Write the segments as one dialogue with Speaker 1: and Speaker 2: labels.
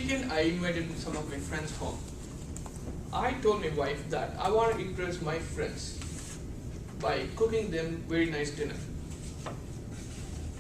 Speaker 1: weekend I invited some of my friends home. I told my wife that I want to impress my friends by cooking them very nice dinner.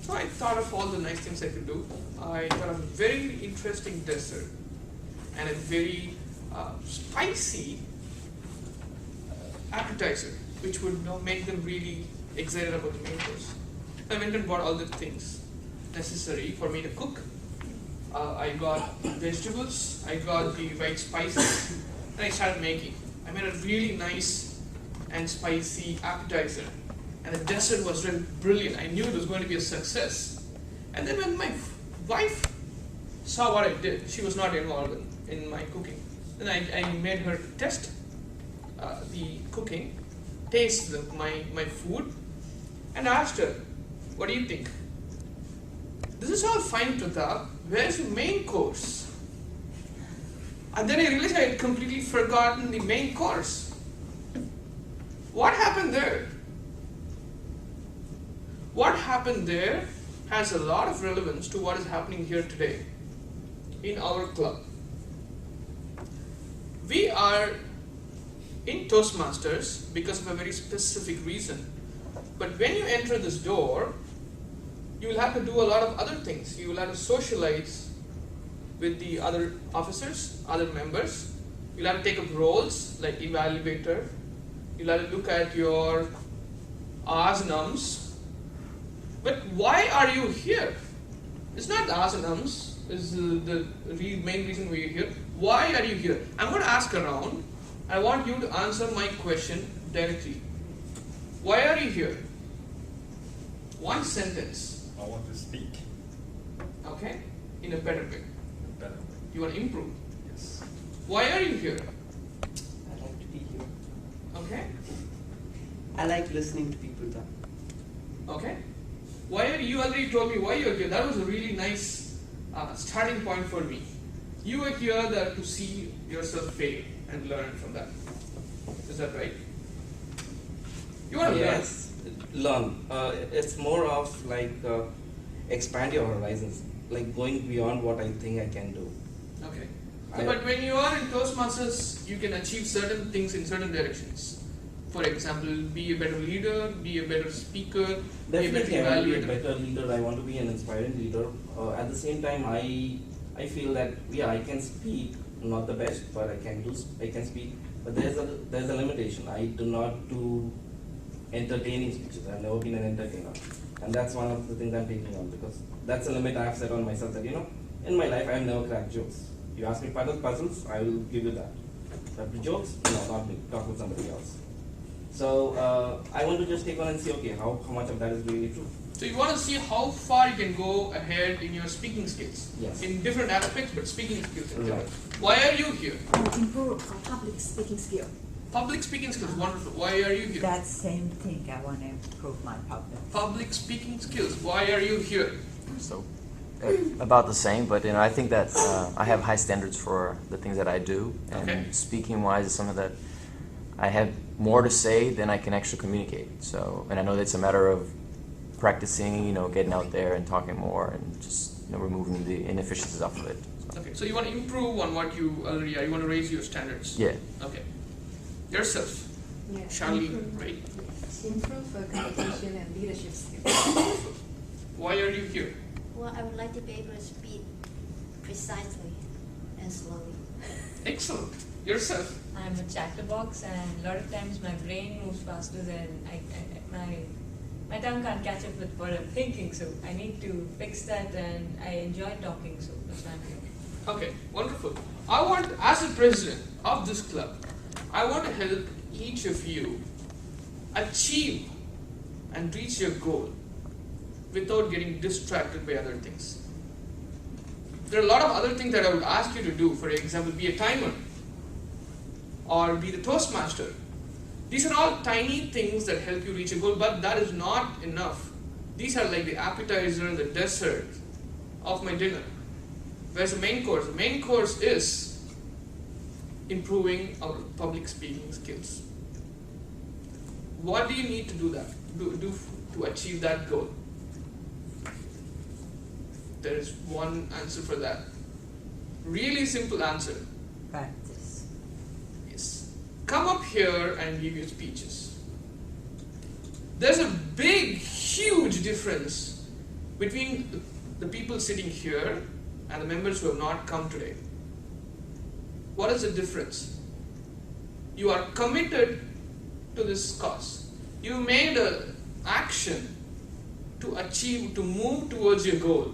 Speaker 1: So I thought of all the nice things I could do. I thought of a very interesting dessert and a very spicy appetizer, which would make them really excited about the main course. I went and bought all the things necessary for me to cook. I got vegetables, I got the right spices, and I started making. I made a really nice and spicy appetizer, and the dessert was really brilliant. I knew it was going to be a success. And then when my wife saw what I did, she was not involved in my cooking. Then I made her test the cooking, taste my food, and asked her, "What do you think? This is all fine, Pratap. Where's the main course?" And then I realized I had completely forgotten the main course. What happened there? What happened there has a lot of relevance to what is happening here today in our club. We are in Toastmasters because of a very specific reason. But when you enter this door, you will have to do a lot of other things. You will have to socialize with the other officers, other members. You'll have to take up roles like evaluator. You'll have to look at your ahs and ums. But why are you here? It's not the ahs and ums. It's the main reason why you're here. Why are you here? I'm going to ask around. I want you to answer my question directly. Why are you here? One sentence.
Speaker 2: I want to speak.
Speaker 1: Okay? In a better way.
Speaker 2: Better way.
Speaker 1: You want to improve.
Speaker 2: Yes.
Speaker 1: Why are you here?
Speaker 3: I like to be here.
Speaker 1: Okay?
Speaker 3: I like listening to people talk.
Speaker 1: Okay? Why are you already told me why you're here? That was a really nice starting point for me. You are here to see yourself fail and learn from that. Is that right? You want to
Speaker 4: Yes, learn. It's more of like expand your horizons, like going beyond what I think I can do.
Speaker 1: learn. Okay. So, but when you are in Toastmasters, you can achieve certain things in certain directions. For example, be a better leader, be a better speaker,
Speaker 4: Definitely,
Speaker 1: be a
Speaker 4: I want to be a
Speaker 1: evaluator.
Speaker 4: better leader. I want to be an inspiring leader. At the same time, I feel that I can speak, not the best, but I can speak. But there's a limitation. I do not do entertaining speeches. I've never been an entertainer, and that's one of the things I'm taking on, because that's a limit I've set on myself. That in my life I've never cracked jokes. You ask me puzzles, I will give you that. But the jokes, no, not me. Talk with somebody else. So I want to just take on and see, okay, how much of that is really true.
Speaker 1: So you want to see how far you can go ahead in your speaking skills.
Speaker 4: Yes.
Speaker 1: In different aspects, but speaking skills in general.
Speaker 4: Right.
Speaker 1: Why are you here?
Speaker 5: Improve our public speaking skill.
Speaker 1: Public speaking skills, wonderful. Why are you here?
Speaker 5: That same thing, I want to improve my public.
Speaker 1: Public speaking skills, why are you here?
Speaker 6: So about the same, but I think that I have high standards for the things that I do, and
Speaker 1: Okay.
Speaker 6: speaking wise is something that I have more to say than I can actually communicate. So, and I know that it's a matter of practicing, getting out there and talking more, and just removing the inefficiencies off of it. So,
Speaker 1: Okay, so you want to improve on what you already are. You want to raise your standards.
Speaker 6: yeah.
Speaker 1: Okay. Yourself,
Speaker 7: Yeah,
Speaker 1: Charlene,
Speaker 7: improve-
Speaker 1: right?
Speaker 7: yes, improve communication and leadership skills.
Speaker 1: Why are you here?
Speaker 8: Well, I would like to be able to speak precisely and slowly.
Speaker 1: Excellent. Yourself.
Speaker 9: I'm a chatterbox, and a lot of times my brain moves faster than my tongue can't catch up with what I'm thinking. So I need to fix that, and I enjoy talking. So that's why I'm here.
Speaker 1: Okay, wonderful. I want, as the president of this club, I want to help each of you achieve and reach your goal without getting distracted by other things. There are a lot of other things that I would ask you to do. For example, be a timer or be the Toastmaster. These are all tiny things that help you reach a goal, but that is not enough. These are like the appetizer, the dessert of my dinner. Whereas the main course? The main course is improving our public speaking skills. What do you need to do that? Do to achieve that goal? There is one answer for that. Really simple answer.
Speaker 5: Practice.
Speaker 1: Yes. Come up here and give your speeches. There's a big, huge difference between the people sitting here and the members who have not come today. What is the difference? You are committed to this cause. You made an action to achieve, to move towards your goal.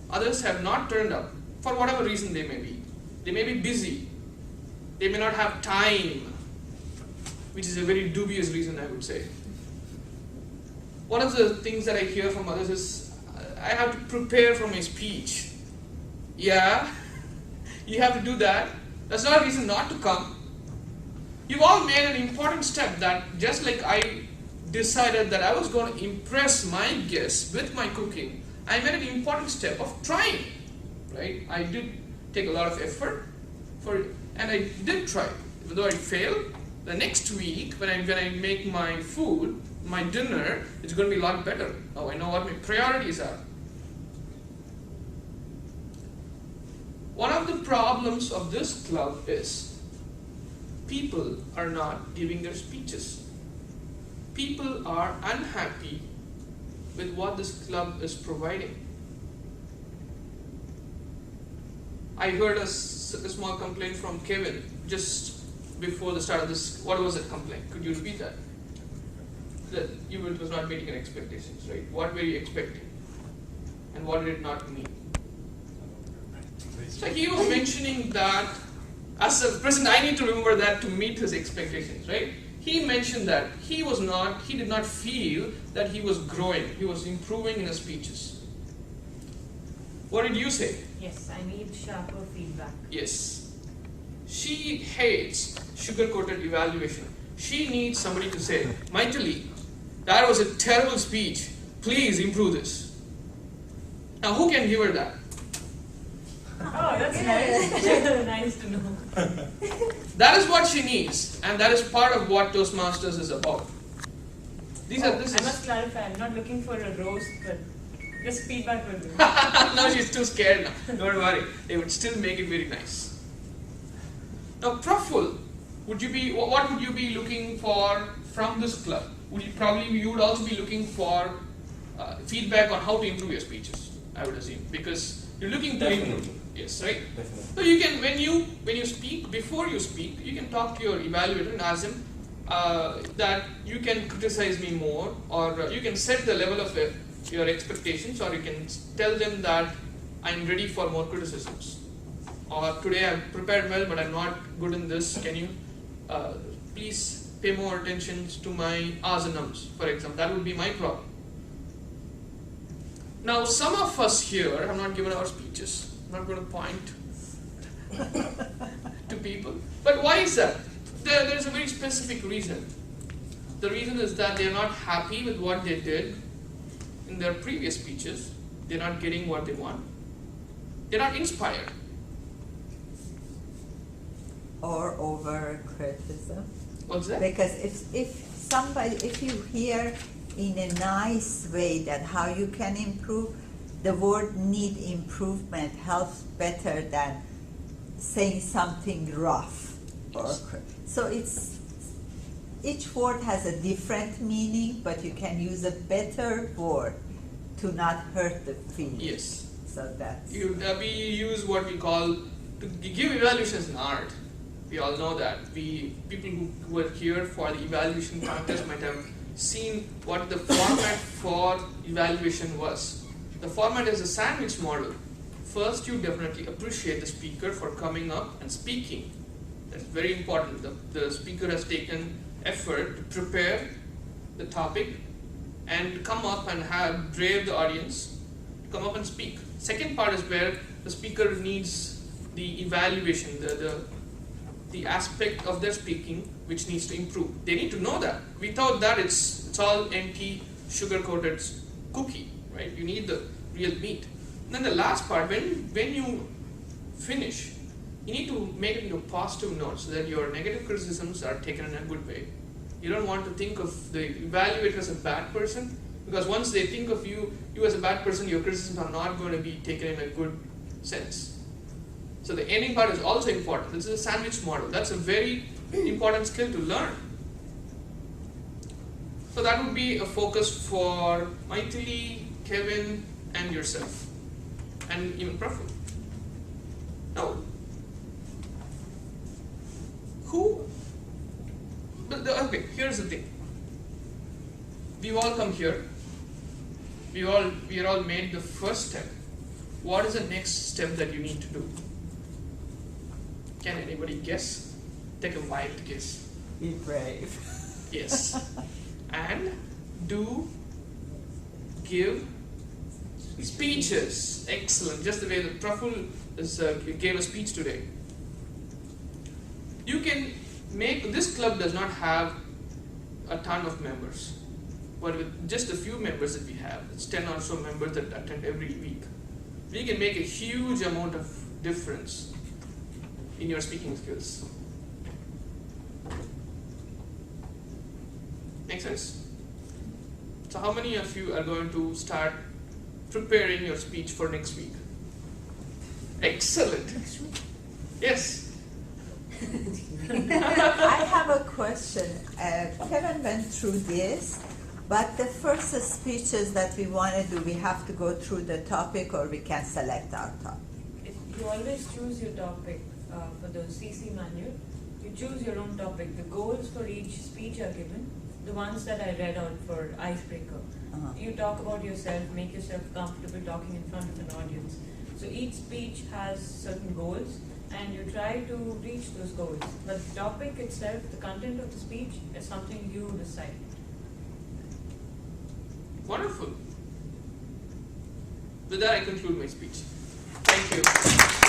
Speaker 1: Others have not turned up for whatever reason they may be. They may be busy. They may not have time, which is a very dubious reason, I would say. One of the things that I hear from others is, I have to prepare for my speech. Yeah, you have to do that. That's not a reason not to come. You've all made an important step that just like I decided that I was going to impress my guests with my cooking, I made an important step of trying, right? I did take a lot of effort for it, and I did try. Even though I failed, the next week when I make my food, my dinner, it's going to be a lot better. Now I know what my priorities are. One of the problems of this club is people are not giving their speeches. People are unhappy with what this club is providing. I heard a small complaint from Kevin just before the start of this. What was that complaint? Could you repeat that? That you was not meeting your expectations, right? What were you expecting? And what did it not meet? So he was mentioning that, as a president, I need to remember that to meet his expectations, right? He mentioned that he did not feel that he was growing, he was improving in his speeches. What did you say?
Speaker 9: Yes, I need sharper feedback.
Speaker 1: Yes. She hates sugar-coated evaluation. She needs somebody to say, Maithili, that was a terrible speech. Please improve this. Now, who can give her that?
Speaker 9: Oh, that's nice. Nice to know.
Speaker 1: That is what she needs, and that is part of what Toastmasters is about.
Speaker 9: I must clarify, I'm not looking for a roast, but just feedback will do.
Speaker 1: Now she's too scared now. Don't worry, they would still make it very nice. Now, Praful, what would you be looking for from this club? You would also be looking for feedback on how to improve your speeches, I would assume, because you're looking to improve. Yes, right?
Speaker 4: Definitely.
Speaker 1: So you can, when you speak, before you speak, you can talk to your evaluator and ask him that you can criticize me more, or you can set the level of your expectations, or you can tell them that I'm ready for more criticisms. Or today I've prepared well, but I'm not good in this. Can you please pay more attention to my ahs and ums, for example? That would be my problem. Now, some of us here have not given our speeches. I'm not going to point to people. But why is that? There's a very specific reason. The reason is that they're not happy with what they did in their previous speeches. They're not getting what they want. They're not inspired.
Speaker 5: Or over criticism.
Speaker 1: What's that?
Speaker 5: Because if you hear in a nice way that how you can improve, the word need improvement helps better than saying something rough. So each word has a different meaning, but you can use a better word to not hurt the feeling.
Speaker 1: Yes.
Speaker 5: So that's...
Speaker 1: We use what we call, to give evaluations in art. We all know that. People who were here for the evaluation contest might have seen what the format for evaluation was. The format is a sandwich model. First, you definitely appreciate the speaker for coming up and speaking. That's very important. The speaker has taken effort to prepare the topic and come up and brave the audience to come up and speak. Second part is where the speaker needs the evaluation, the aspect of their speaking which needs to improve. They need to know that. Without that, it's all empty, sugar-coated cookie, right? You need the real meat. And then the last part, when you finish, you need to make it into a positive note so that your negative criticisms are taken in a good way. You don't want to think of the evaluator as a bad person, because once they think of you as a bad person, your criticisms are not going to be taken in a good sense. So the ending part is also important. This is a sandwich model. That's a very important skill to learn. So that would be a focus for Maithili, Kevin, and yourself, and even Praful. Now, okay, here's the thing. We've all come here. We are all made the first step. What is the next step that you need to do? Can anybody guess? Take a wild guess.
Speaker 5: Be brave.
Speaker 1: Yes. And give speeches. Excellent. Just the way that Praful gave a speech today. You can make, this club does not have a ton of members, but with just a few members that we have, it's 10 or so members that attend every week, we can make a huge amount of difference in your speaking skills. Make sense? So how many of you are going to start preparing your speech for next week? Excellent. Yes.
Speaker 5: I have a question. Kevin went through this, but the first speeches that we want to do, we have to go through the topic or we can select our topic.
Speaker 9: You always choose your topic for the CC manual. You choose your own topic. The goals for each speech are given. The ones that I read out for icebreaker. You talk about yourself, make yourself comfortable talking in front of an audience. So each speech has certain goals, and you try to reach those goals. But the topic itself, the content of the speech, is something you decide.
Speaker 1: Wonderful. With that, I conclude my speech. Thank you.